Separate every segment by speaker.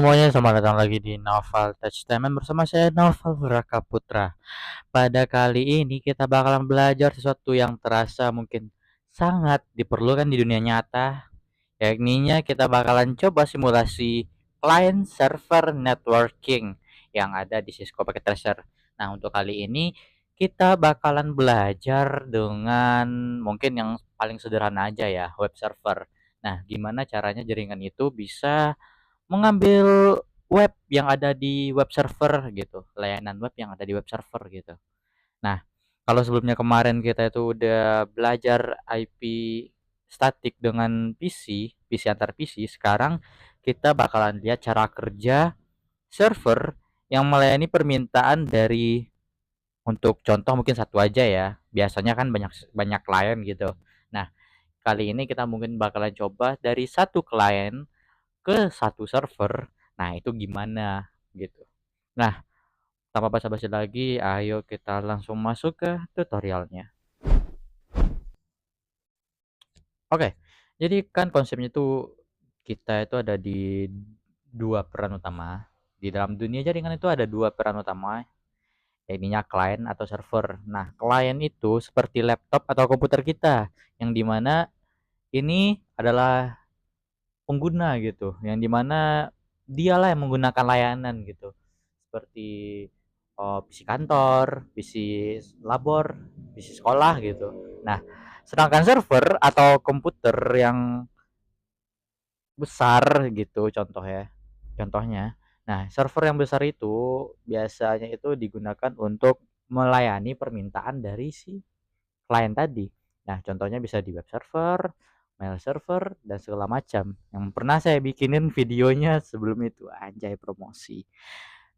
Speaker 1: semuanya, selamat datang lagi di Novel Touch Time bersama saya Novel Raka Putra. Pada kali ini kita bakalan belajar sesuatu yang terasa mungkin sangat diperlukan di dunia nyata, yakni kita bakalan coba simulasi client server networking yang ada di Cisco Packet Tracer. Nah, untuk kali ini kita bakalan belajar dengan mungkin yang paling sederhana aja ya, web server. Nah, gimana caranya jaringan itu bisa mengambil web yang ada di web server gitu, layanan web yang ada di web server gitu. Nah, kalau sebelumnya kemarin kita itu udah belajar IP statik dengan PC antar PC, sekarang kita bakalan lihat cara kerja server yang melayani permintaan dari, untuk contoh mungkin satu aja ya. Biasanya kan banyak banyak klien gitu. Nah, kali ini kita mungkin bakalan coba dari satu klien ke satu server. Nah, itu gimana gitu. Nah, tanpa basa-basi lagi, ayo kita langsung masuk ke tutorialnya. Oke, jadi kan konsepnya itu kita itu ada di dua peran utama. Di dalam dunia jaringan itu ada dua peran utama, yaitu klien atau server. Nah, klien itu seperti laptop atau komputer kita, yang dimana ini adalah pengguna gitu, yang dimana dialah yang menggunakan layanan gitu, seperti PC kantor, PC labor, PC sekolah gitu. Nah, sedangkan server atau komputer yang besar gitu contohnya. Nah, server yang besar itu biasanya itu digunakan untuk melayani permintaan dari si klien tadi. Nah, contohnya bisa di web server, mail server, dan segala macam. Yang pernah saya bikinin videonya sebelum itu, anjay promosi.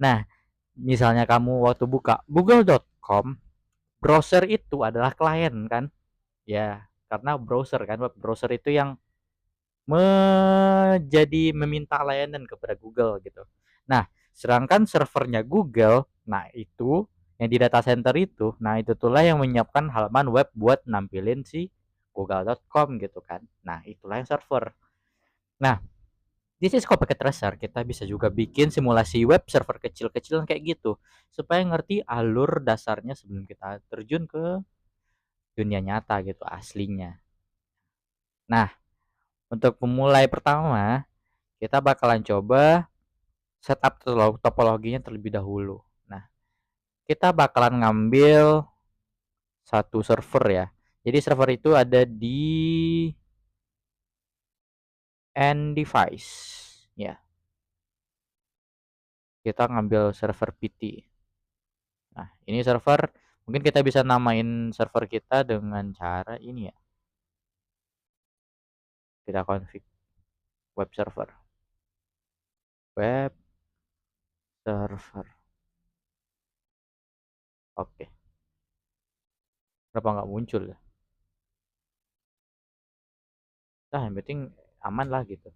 Speaker 1: Nah, misalnya kamu waktu buka google.com, browser itu adalah klien kan? Ya, karena browser kan, web browser itu yang meminta layanan kepada Google gitu. Nah, sedangkan servernya Google, nah itu yang di data center itu, nah itu itulah yang menyiapkan halaman web buat nampilin si google.com gitu kan. Nah, itulah yang server. Nah, di Cisco Packet Tracer kita bisa juga bikin simulasi web server kecil-kecilan kayak gitu supaya ngerti alur dasarnya sebelum kita terjun ke dunia nyata gitu aslinya. Nah, untuk pemulai pertama, kita bakalan coba setup topologinya terlebih dahulu. Nah, kita bakalan ngambil satu server ya. Jadi server itu ada di end device ya. Kita ngambil server PT. Nah, ini server mungkin kita bisa namain server kita dengan cara ini ya. Kita config web server. Web server. Oke. Kenapa nggak muncul ya? Nah, yang penting aman lah gitu.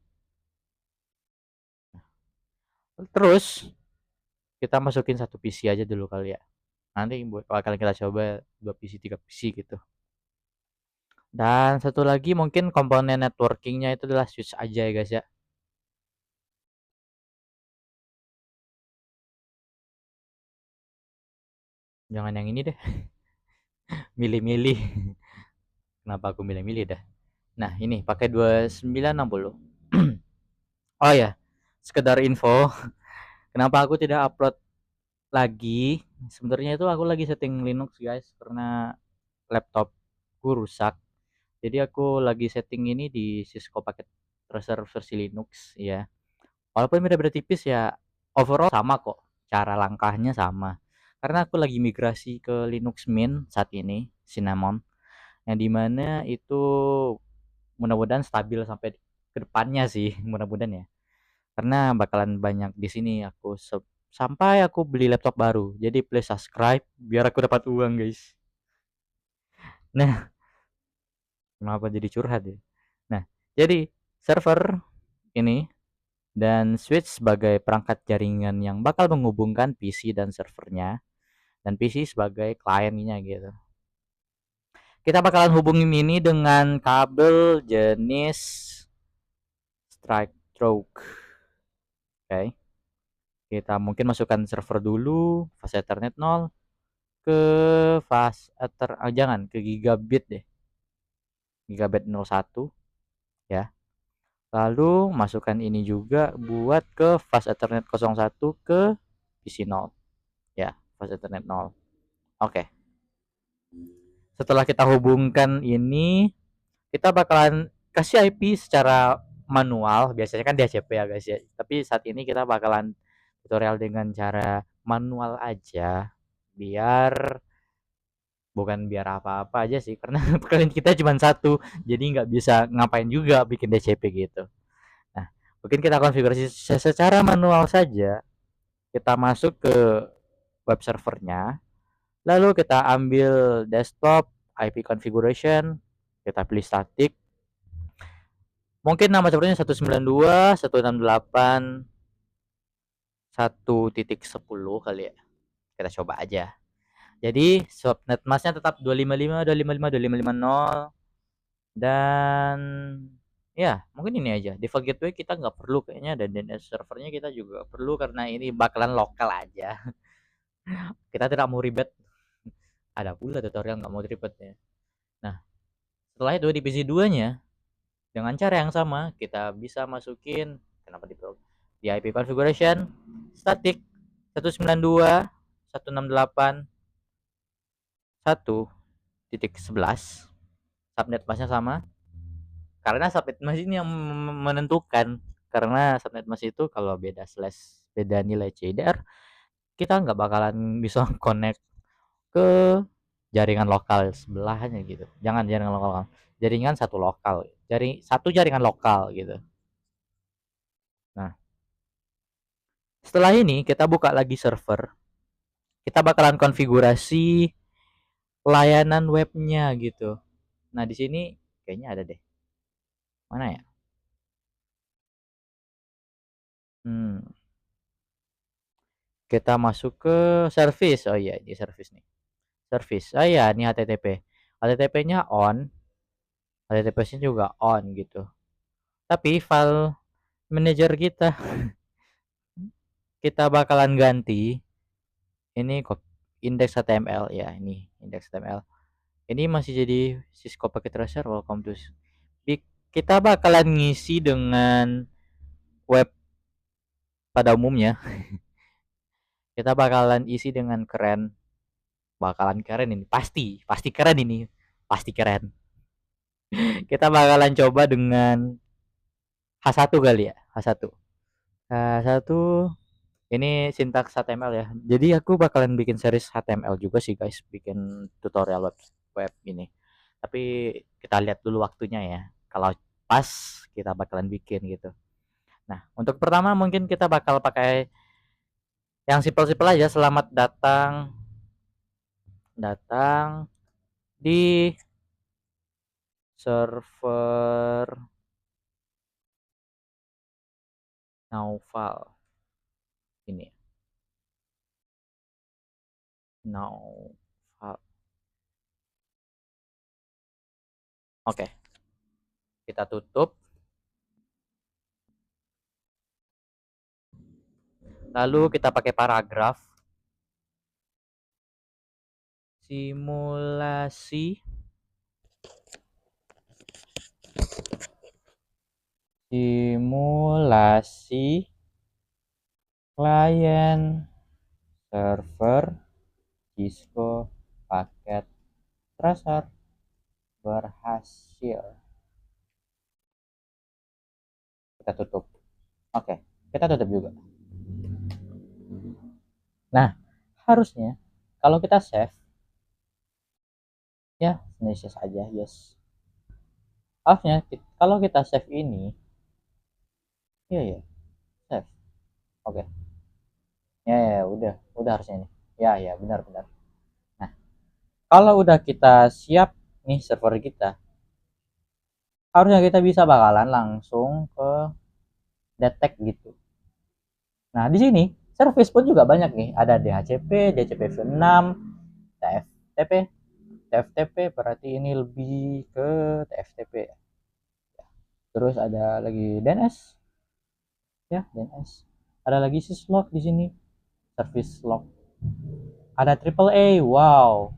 Speaker 1: Terus kita masukin satu PC aja dulu kali ya. Nanti bakal kita coba 2 PC 3 PC gitu. Dan satu lagi mungkin komponen networkingnya itu adalah switch aja ya guys ya. Jangan yang ini deh. Milih-milih. Kenapa aku milih-milih dah. Nah, ini pakai 2960. Oh ya, sekedar info, kenapa aku tidak upload lagi? Sebenarnya itu aku lagi setting Linux guys, karena laptopku rusak. Jadi aku lagi setting ini di Cisco Packet Tracer versi Linux ya. Walaupun beda-beda tipis ya, overall sama kok. Cara langkahnya sama. Karena aku lagi migrasi ke Linux Mint saat ini, Cinnamon, yang dimana itu mudah-mudahan stabil sampai ke depannya sih, mudah-mudahan ya. Karena bakalan banyak di sini aku sampai aku beli laptop baru. Jadi please subscribe biar aku dapat uang, guys. Nah, kenapa jadi curhat ya? Nah, jadi server ini dan switch sebagai perangkat jaringan yang bakal menghubungkan PC dan servernya, dan PC sebagai kliennya gitu. Kita bakalan hubungin ini dengan kabel jenis strike stroke. Oke. Kita mungkin masukkan server dulu, fast Ethernet 0 ke jangan ke gigabit deh. Gigabit 01 ya. Lalu masukkan ini juga buat ke fast Ethernet 01 ke PC 0 ya, fast Ethernet 0. Oke. Setelah kita hubungkan ini, kita bakalan kasih IP secara manual, biasanya kan DHCP ya guys ya. Tapi saat ini kita bakalan tutorial dengan cara manual aja, biar bukan biar apa-apa aja sih, karena klien kita cuma satu, jadi nggak bisa ngapain juga bikin DCP gitu. Nah, mungkin kita konfigurasi secara manual saja. Kita masuk ke web servernya, lalu kita ambil desktop, IP configuration, kita pilih static. Mungkin nama servernya 192.168.1.10 kali ya. Kita coba aja. Jadi subnet masknya tetap 255.255.255.0 dan ya mungkin ini aja. Default gateway kita nggak perlu kayaknya, dan DNS servernya kita juga perlu karena ini bakalan lokal aja. Kita tidak mau ribet. Ada pula tutorial nggak mau ribet ya. Nah, setelah itu di PC 2-nya dengan cara yang sama kita bisa masukin di IP configuration static 192.168.1.11. Subnet masknya sama, karena subnet mask ini yang menentukan, karena subnet mask itu kalau beda nilai CIDR kita nggak bakalan bisa connect ke jaringan lokal sebelahnya gitu. Jangan jaringan lokal, jaringan satu lokal, satu jaringan lokal gitu. Nah, setelah ini kita buka lagi server, kita bakalan konfigurasi layanan webnya gitu. Nah, di sini kayaknya ada deh, mana ya? hmm, kita masuk ke service. Oh iya, di service nih, service. Oh iya, ini HTTP-nya on, HTTPS-nya juga on gitu. Tapi file manager kita bakalan ganti ini kok, index HTML ya, ini index HTML. Ini masih jadi Cisco Packet Tracer. Welcome to kita bakalan ngisi dengan web pada umumnya. Kita bakalan isi dengan keren, bakalan keren ini, pasti keren ini, pasti keren. Kita bakalan coba dengan H1 kali ya, H1. H1 ini sintaks HTML ya. Jadi aku bakalan bikin series HTML juga sih guys, bikin tutorial web ini. Tapi kita lihat dulu waktunya ya. Kalau pas kita bakalan bikin gitu. Nah, untuk pertama mungkin kita bakal pakai yang simpel-simpel aja. Selamat datang datang di server Naufal ini. Naufal. Oke, kita tutup. Lalu kita pakai paragraf. Simulasi klien server Cisco Packet Tracer berhasil. Kita tutup. Oke, kita tutup juga. Nah, harusnya kalau kita save ya, Indonesia saja, yes. Harusnya kalau kita save ini, iya ya, save. Oke. Ya, udah harusnya ini. Ya, benar. Nah, kalau udah kita siap nih server kita, harusnya kita bisa bakalan langsung ke detect gitu. Nah, di sini service pun juga banyak nih. Ada DHCP, DHCP v6, TFTP. TFTP berarti ini lebih ke TFTP. Terus ada lagi DNS. Ya, DNS. Ada lagi syslog di sini, service log. Ada triple A, wow.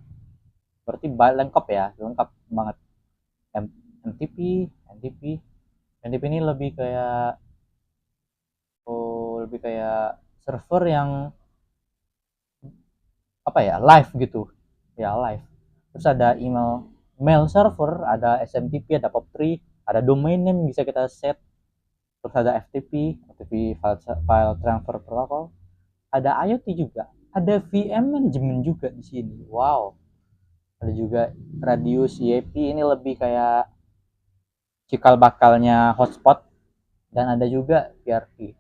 Speaker 1: Berarti lengkap ya, lengkap banget. MTP, NTP, NTP ini lebih kayak lebih kayak server yang apa ya, live gitu ya, live. Terus ada mail server, ada SMTP, ada POP3, ada domain name bisa kita set. Terus ada FTP file transfer protocol, ada IoT juga, ada VM management juga di sini. Wow, ada juga radius YP, ini lebih kayak cikal bakalnya hotspot, dan ada juga PRP.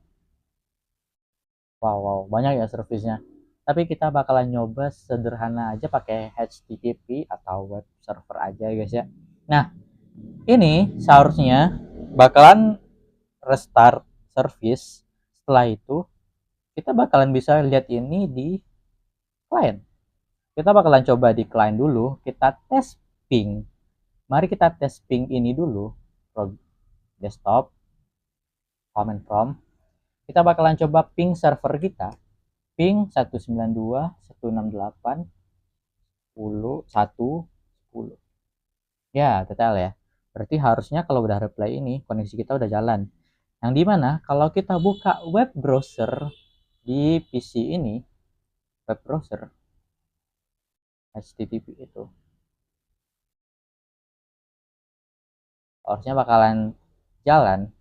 Speaker 1: Wow, banyak ya servisnya. Tapi kita bakalan nyoba sederhana aja pakai HTTP atau web server aja guys ya. Nah, ini seharusnya bakalan restart service. Setelah itu kita bakalan bisa lihat ini di client. Kita bakalan coba di client dulu, kita tes ping. Mari kita tes ping ini dulu. Desktop, command prompt. Kita bakalan coba ping server kita. Ping 192.168.10.1.10. Ya, total ya. Berarti harusnya kalau udah reply ini, koneksi kita udah jalan. Yang dimana kalau kita buka web browser di PC ini, web browser HTTP itu, harusnya bakalan jalan.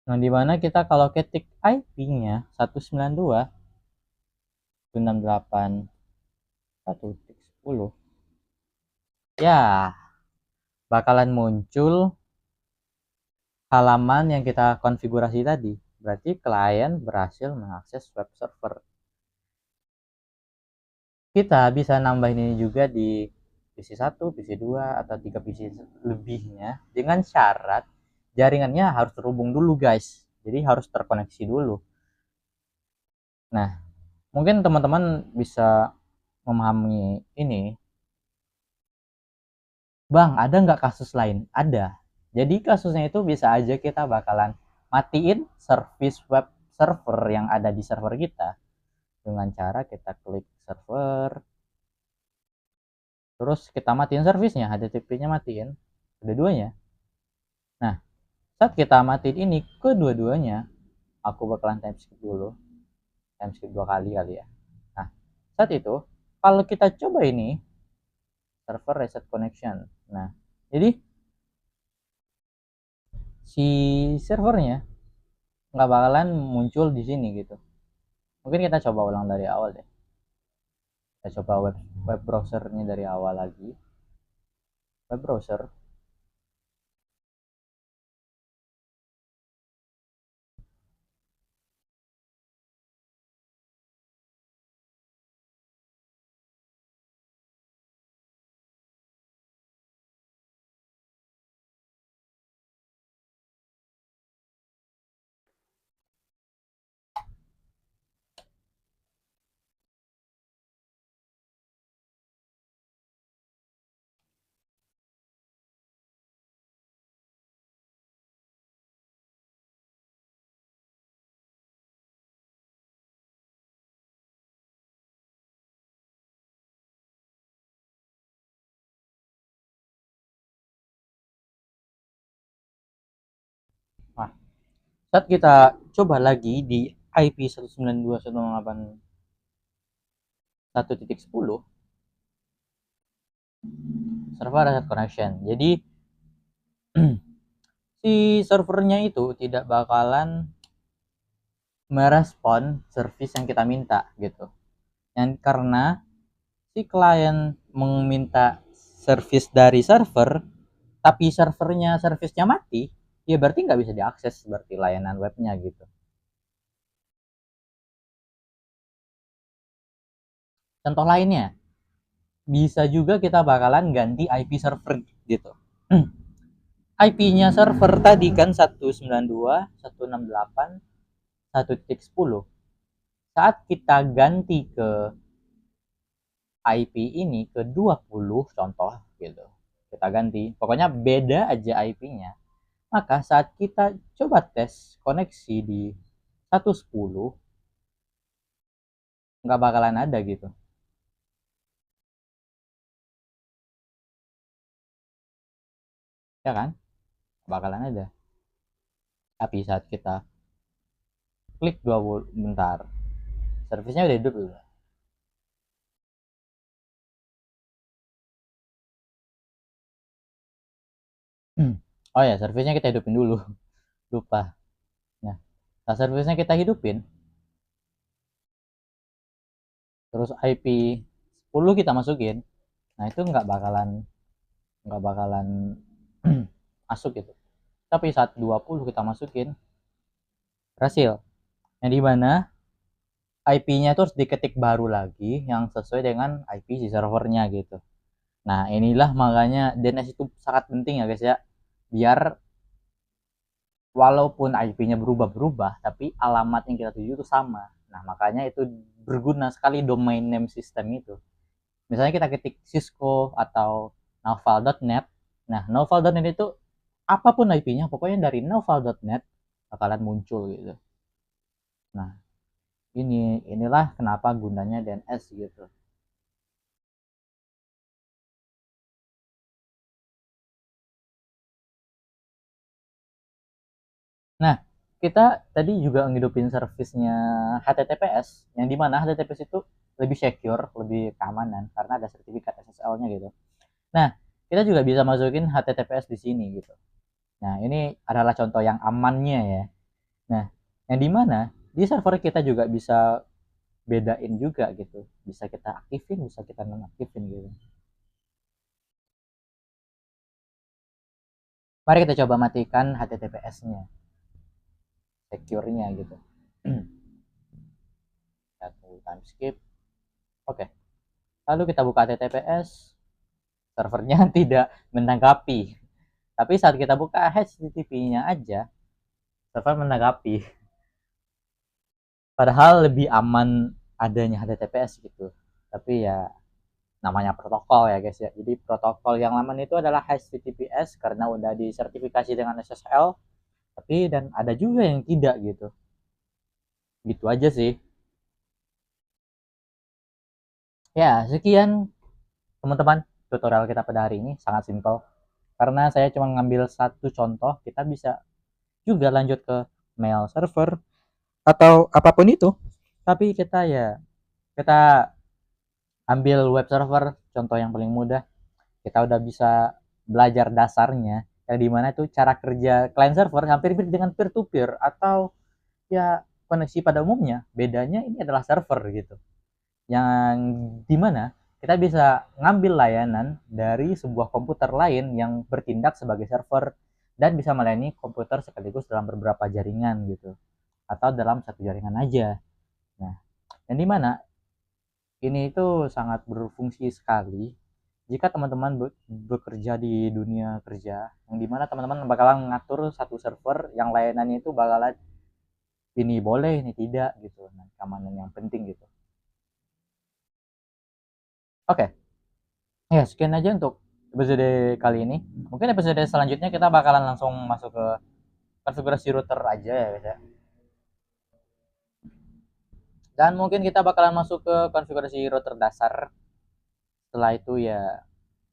Speaker 1: Nah, dimana kita kalau ketik IP-nya 192.168.1.10, ya bakalan muncul halaman yang kita konfigurasi tadi. Berarti klien berhasil mengakses web server. Kita bisa nambahin ini juga di PC 1, PC 2, atau 3 PC lebihnya dengan syarat jaringannya harus terhubung dulu guys. Jadi harus terkoneksi dulu. Nah, mungkin teman-teman bisa memahami ini. Bang, ada nggak kasus lain? Ada. Jadi kasusnya itu bisa aja kita bakalan matiin service web server yang ada di server kita dengan cara kita klik server, terus kita matiin servisnya, HTTP-nya matiin, kedua-duanya. Nah, saat kita matiin ini kedua-duanya, aku bakalan time skip dulu, time skip 2 kali kali ya. Nah, saat itu kalau kita coba ini server reset connection, nah jadi si servernya nggak bakalan muncul di sini gitu. Mungkin kita coba ulang dari awal deh. Kita coba web browsernya dari awal lagi. Web browser. Nah, saat kita coba lagi di IP 192.168.1.10 server reset connection. Jadi si servernya itu tidak bakalan merespon service yang kita minta gitu. Dan karena si klien meminta service dari server, tapi servisnya mati, ya berarti nggak bisa diakses seperti layanan webnya gitu. Contoh lainnya, bisa juga kita bakalan ganti IP server gitu. IP-nya server tadi kan 192.168.1.10. Saat kita ganti ke IP ini ke 20 contoh gitu. Kita ganti, pokoknya beda aja IP-nya. Maka saat kita coba tes koneksi di 110 nggak bakalan ada gitu. Ya kan? Bakalan ada. Tapi saat kita klik 20 bentar, servisnya udah hidup dulu. Oh ya, servisnya kita hidupin dulu. Lupa. Nah, servisnya kita hidupin, terus IP 10 kita masukin. Nah, itu nggak bakalan masuk gitu. Tapi saat 20 kita masukin, berhasil. Yang dimana IP-nya itu harus diketik baru lagi yang sesuai dengan IP si servernya gitu. Nah, inilah makanya DNS itu sangat penting ya guys ya. Biar walaupun IP-nya berubah-berubah, tapi alamat yang kita tuju itu sama. Nah, makanya itu berguna sekali domain name system itu. Misalnya kita ketik Cisco atau naval.net. Nah, naval.net itu apapun IP-nya, pokoknya dari naval.net bakalan muncul gitu. Nah, inilah kenapa gunanya DNS gitu. Nah, kita tadi juga ngidupin servisnya HTTPS, yang dimana HTTPS itu lebih secure, lebih keamanan karena ada sertifikat SSL-nya gitu. Nah, kita juga bisa masukin HTTPS di sini gitu. Nah, ini adalah contoh yang amannya ya. Nah, yang dimana di server kita juga bisa bedain juga gitu. Bisa kita aktifin, bisa kita nonaktifin gitu. Mari kita coba matikan HTTPS-nya, secure-nya gitu. Satu time skip. Oke. Lalu kita buka HTTPS, servernya tidak menanggapi. Tapi saat kita buka HTTP-nya aja, server menanggapi. Padahal lebih aman adanya HTTPS gitu. Tapi ya namanya protokol ya guys ya. Jadi protokol yang aman itu adalah HTTPS karena udah disertifikasi dengan SSL. Tapi dan ada juga yang tidak gitu. Gitu aja sih. Ya, sekian teman-teman tutorial kita pada hari ini sangat simpel. Karena saya cuma ngambil satu contoh, kita bisa juga lanjut ke mail server atau apapun itu. Tapi kita ambil web server, contoh yang paling mudah. Kita udah bisa belajar dasarnya, yang dimana itu cara kerja client server hampir mirip dengan peer to peer atau ya koneksi pada umumnya. Bedanya ini adalah server gitu, yang dimana kita bisa ngambil layanan dari sebuah komputer lain yang bertindak sebagai server dan bisa melayani komputer sekaligus dalam beberapa jaringan gitu atau dalam satu jaringan aja. Nah, yang dimana ini itu sangat berfungsi sekali jika teman-teman bekerja di dunia kerja, yang dimana teman-teman bakalan mengatur satu server yang layanannya itu bakalan ini boleh ini tidak gitu. Nah, keamanan yang penting gitu. Oke. Ya, sekian aja untuk episode kali ini. Mungkin episode selanjutnya kita bakalan langsung masuk ke konfigurasi router aja ya guys ya. Dan mungkin kita bakalan masuk ke konfigurasi router dasar. Setelah itu ya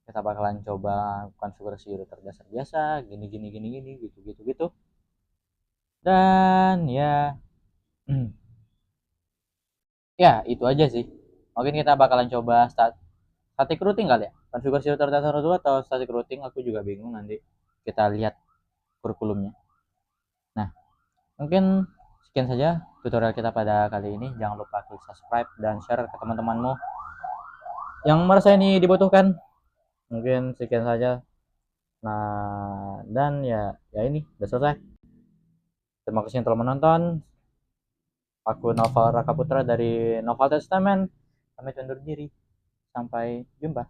Speaker 1: kita bakalan coba konfigurasi router dasar biasa, gini gini gini gini gitu gitu gitu. Dan ya ya itu aja sih. Mungkin kita bakalan coba static routing kali ya. Konfigurasi router dasar dulu atau static routing aku juga bingung, nanti kita lihat kurikulumnya. Nah, mungkin sekian saja tutorial kita pada kali ini. Jangan lupa klik subscribe dan share ke teman-temanmu yang merasa ini dibutuhkan. Mungkin sekian saja. Nah, dan ya ini udah selesai. Terima kasih yang telah menonton. Aku Noval Raka Putra dari Noval Testament. Kami undur diri. Sampai jumpa.